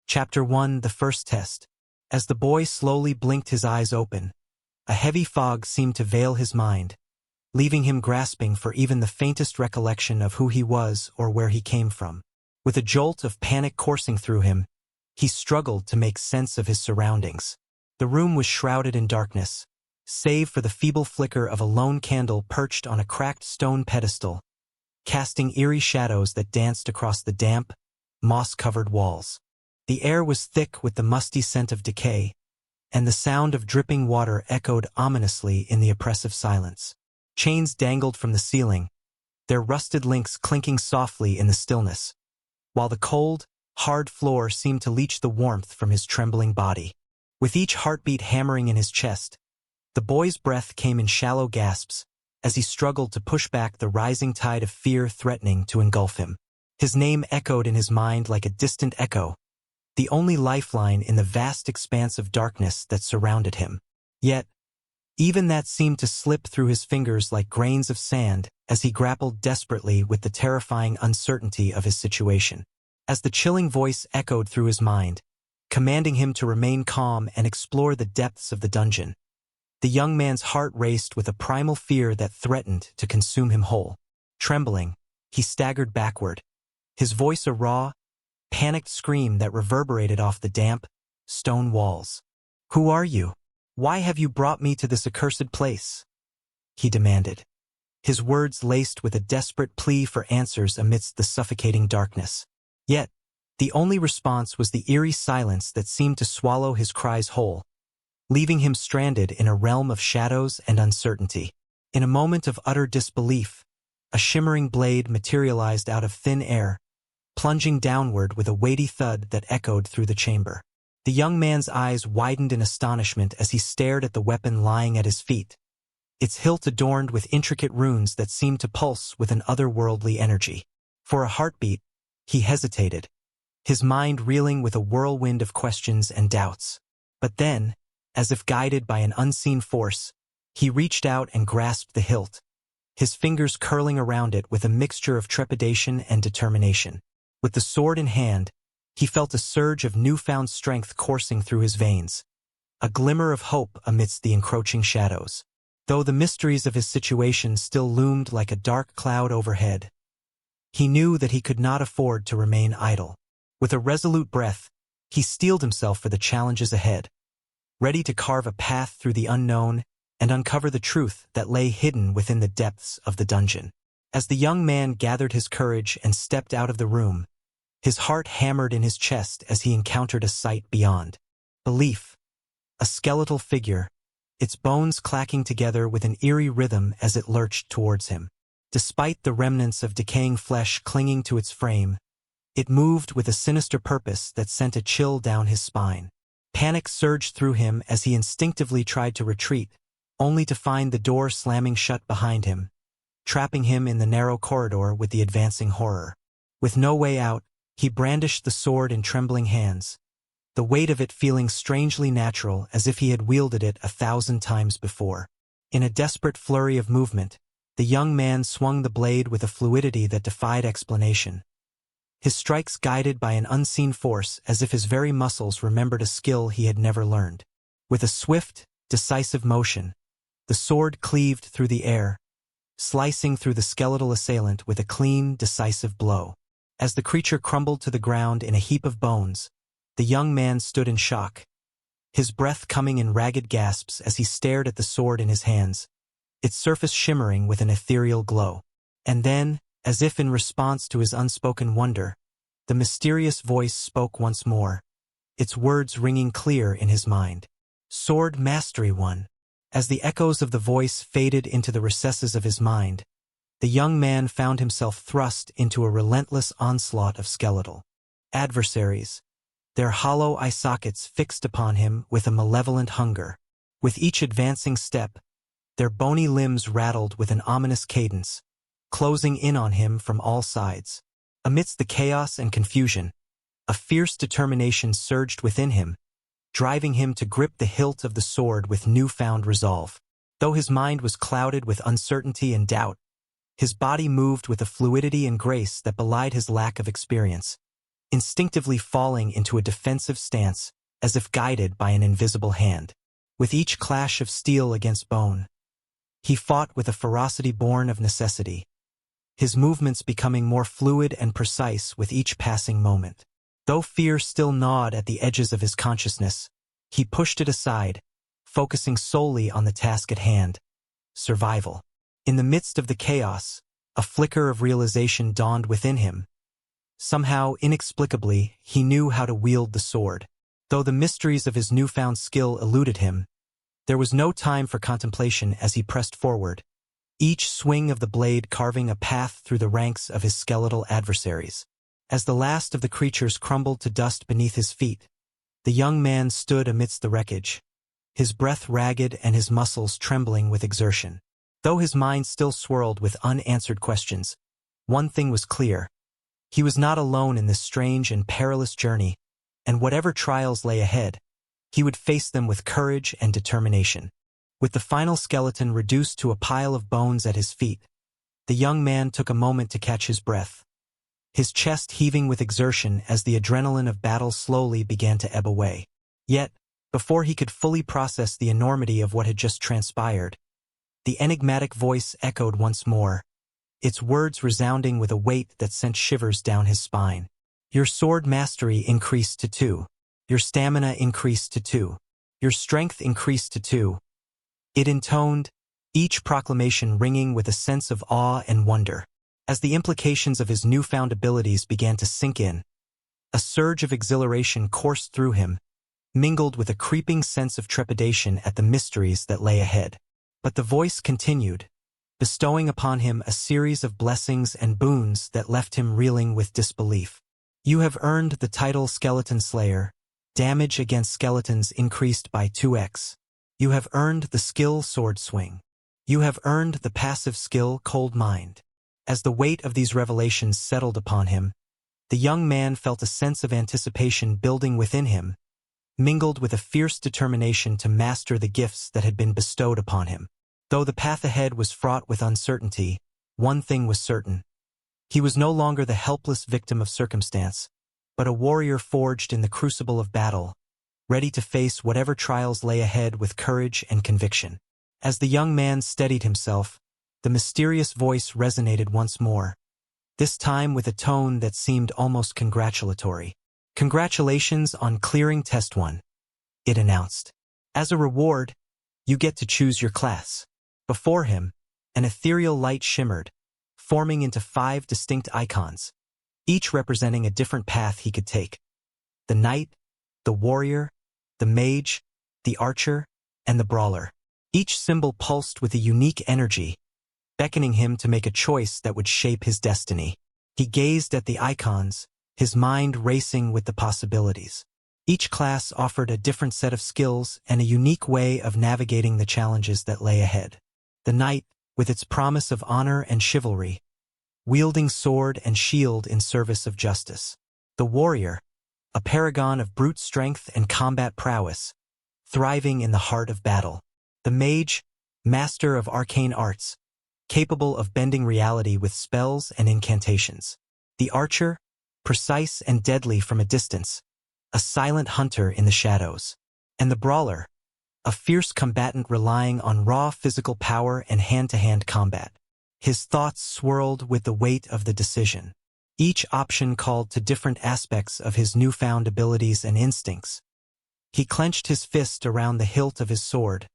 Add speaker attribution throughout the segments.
Speaker 1: Chapter 1: The First Test. As the boy slowly blinked his eyes open, a heavy fog seemed to veil his mind, leaving him grasping for even the faintest recollection of who he was or where he came from. With a jolt of panic coursing through him, he struggled to make sense of his surroundings. The room was shrouded in darkness, save for the feeble flicker of a lone candle perched on a cracked stone pedestal, casting eerie shadows that danced across the damp, moss-covered walls. The air was thick with the musty scent of decay, and the sound of dripping water echoed ominously in the oppressive silence. Chains dangled from the ceiling, their rusted links clinking softly in the stillness, while the cold, hard floor seemed to leach the warmth from his trembling body. With each heartbeat hammering in his chest, the boy's breath came in shallow gasps as he struggled to push back the rising tide of fear threatening to engulf him. His name echoed in his mind like a distant echo, the only lifeline in the vast expanse of darkness that surrounded him. Yet, even that seemed to slip through his fingers like grains of sand as he grappled desperately with the terrifying uncertainty of his situation. As the chilling voice echoed through his mind, commanding him to remain calm and explore the depths of the dungeon, the young man's heart raced with a primal fear that threatened to consume him whole. Trembling, he staggered backward, his voice a raw, panicked scream that reverberated off the damp, stone walls. "Who are you? Why have you brought me to this accursed place?" he demanded, his words laced with a desperate plea for answers amidst the suffocating darkness. Yet, the only response was the eerie silence that seemed to swallow his cries whole, leaving him stranded in a realm of shadows and uncertainty. In a moment of utter disbelief, a shimmering blade materialized out of thin air, plunging downward with a weighty thud that echoed through the chamber. The young man's eyes widened in astonishment as he stared at the weapon lying at his feet, its hilt adorned with intricate runes that seemed to pulse with an otherworldly energy. For a heartbeat, he hesitated, his mind reeling with a whirlwind of questions and doubts. But then, as if guided by an unseen force, he reached out and grasped the hilt, his fingers curling around it with a mixture of trepidation and determination. With the sword in hand, he felt a surge of newfound strength coursing through his veins, a glimmer of hope amidst the encroaching shadows. Though the mysteries of his situation still loomed like a dark cloud overhead, he knew that he could not afford to remain idle. With a resolute breath, he steeled himself for the challenges ahead, ready to carve a path through the unknown and uncover the truth that lay hidden within the depths of the dungeon. As the young man gathered his courage and stepped out of the room, his heart hammered in his chest as he encountered a sight beyond belief. A skeletal figure, its bones clacking together with an eerie rhythm as it lurched towards him. Despite the remnants of decaying flesh clinging to its frame, it moved with a sinister purpose that sent a chill down his spine. Panic surged through him as he instinctively tried to retreat, only to find the door slamming shut behind him, trapping him in the narrow corridor with the advancing horror. With no way out, he brandished the sword in trembling hands, the weight of it feeling strangely natural as if he had wielded it 1,000 times before. In a desperate flurry of movement, the young man swung the blade with a fluidity that defied explanation, his strikes guided by an unseen force as if his very muscles remembered a skill he had never learned. With a swift, decisive motion, the sword cleaved through the air, slicing through the skeletal assailant with a clean, decisive blow. As the creature crumbled to the ground in a heap of bones, the young man stood in shock, his breath coming in ragged gasps as he stared at the sword in his hands, its surface shimmering with an ethereal glow. And then, as if in response to his unspoken wonder, the mysterious voice spoke once more, its words ringing clear in his mind. "Sword Mastery 1." As the echoes of the voice faded into the recesses of his mind, the young man found himself thrust into a relentless onslaught of skeletal adversaries, their hollow eye sockets fixed upon him with a malevolent hunger. With each advancing step, their bony limbs rattled with an ominous cadence, closing in on him from all sides. Amidst the chaos and confusion, a fierce determination surged within him, driving him to grip the hilt of the sword with newfound resolve. Though his mind was clouded with uncertainty and doubt, his body moved with a fluidity and grace that belied his lack of experience. instinctively falling into a defensive stance as if guided by an invisible hand. With each clash of steel against bone, he fought with a ferocity born of necessity, his movements becoming more fluid and precise with each passing moment. Though fear still gnawed at the edges of his consciousness, he pushed it aside, focusing solely on the task at hand: survival. In the midst of the chaos, a flicker of realization dawned within him. Somehow, inexplicably, he knew how to wield the sword. Though the mysteries of his newfound skill eluded him, there was no time for contemplation as he pressed forward, each swing of the blade carving a path through the ranks of his skeletal adversaries. As the last of the creatures crumbled to dust beneath his feet, the young man stood amidst the wreckage, his breath ragged and his muscles trembling with exertion. Though his mind still swirled with unanswered questions, one thing was clear: he was not alone in this strange and perilous journey, and whatever trials lay ahead, he would face them with courage and determination. With the final skeleton reduced to a pile of bones at his feet, the young man took a moment to catch his breath, his chest heaving with exertion as the adrenaline of battle slowly began to ebb away. Yet, before he could fully process the enormity of what had just transpired, the enigmatic voice echoed once more, its words resounding with a weight that sent shivers down his spine. Your sword mastery increased to 2. Your stamina increased to 2. Your strength increased to 2. It intoned, each proclamation ringing with a sense of awe and wonder. As the implications of his newfound abilities began to sink in, a surge of exhilaration coursed through him, mingled with a creeping sense of trepidation at the mysteries that lay ahead. But the voice continued, bestowing upon him a series of blessings and boons that left him reeling with disbelief. You have earned the title Skeleton Slayer. Damage against skeletons increased by 2x. You have earned the skill Sword Swing. You have earned the passive skill Cold Mind. As the weight of these revelations settled upon him, the young man felt a sense of anticipation building within him, mingled with a fierce determination to master the gifts that had been bestowed upon him. Though the path ahead was fraught with uncertainty, one thing was certain: he was no longer the helpless victim of circumstance, but a warrior forged in the crucible of battle, ready to face whatever trials lay ahead with courage and conviction. As the young man steadied himself, the mysterious voice resonated once more, this time with a tone that seemed almost congratulatory. Congratulations on clearing Test 1, it announced. As a reward, you get to choose your class. Before him, an ethereal light shimmered, forming into 5 distinct icons, each representing a different path he could take: the knight, the warrior, the mage, the archer, and the brawler. Each symbol pulsed with a unique energy, beckoning him to make a choice that would shape his destiny. He gazed at the icons, his mind racing with the possibilities. Each class offered a different set of skills and a unique way of navigating the challenges that lay ahead. The knight, with its promise of honor and chivalry, wielding sword and shield in service of justice. The warrior, a paragon of brute strength and combat prowess, thriving in the heart of battle. The mage, master of arcane arts, capable of bending reality with spells and incantations. The archer, precise and deadly from a distance, a silent hunter in the shadows. And the brawler, a fierce combatant relying on raw physical power and hand-to-hand combat. His thoughts swirled with the weight of the decision. Each option called to different aspects of his newfound abilities and instincts. He clenched his fist around the hilt of his sword,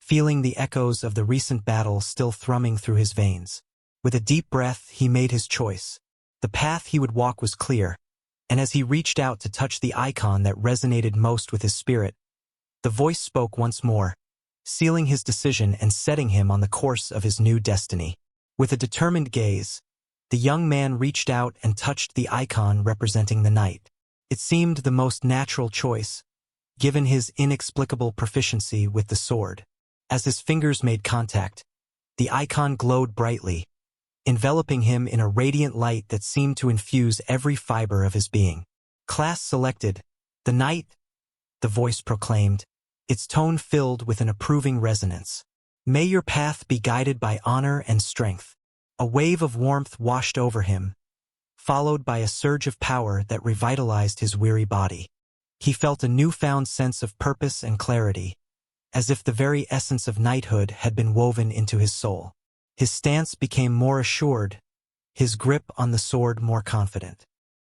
Speaker 1: feeling the echoes of the recent battle still thrumming through his veins. With a deep breath, he made his choice. The path he would walk was clear, and as he reached out to touch the icon that resonated most with his spirit, the voice spoke once more, sealing his decision and setting him on the course of his new destiny. With a determined gaze, the young man reached out and touched the icon representing the knight. It seemed the most natural choice, given his inexplicable proficiency with the sword. As his fingers made contact, the icon glowed brightly, enveloping him in a radiant light that seemed to infuse every fiber of his being. Class selected, the knight, the voice proclaimed, its tone filled with an approving resonance. May your path be guided by honor and strength. A wave of warmth washed over him, followed by a surge of power that revitalized his weary body. He felt a newfound sense of purpose and clarity, as if the very essence of knighthood had been woven into his soul. His stance became more assured, his grip on the sword more confident.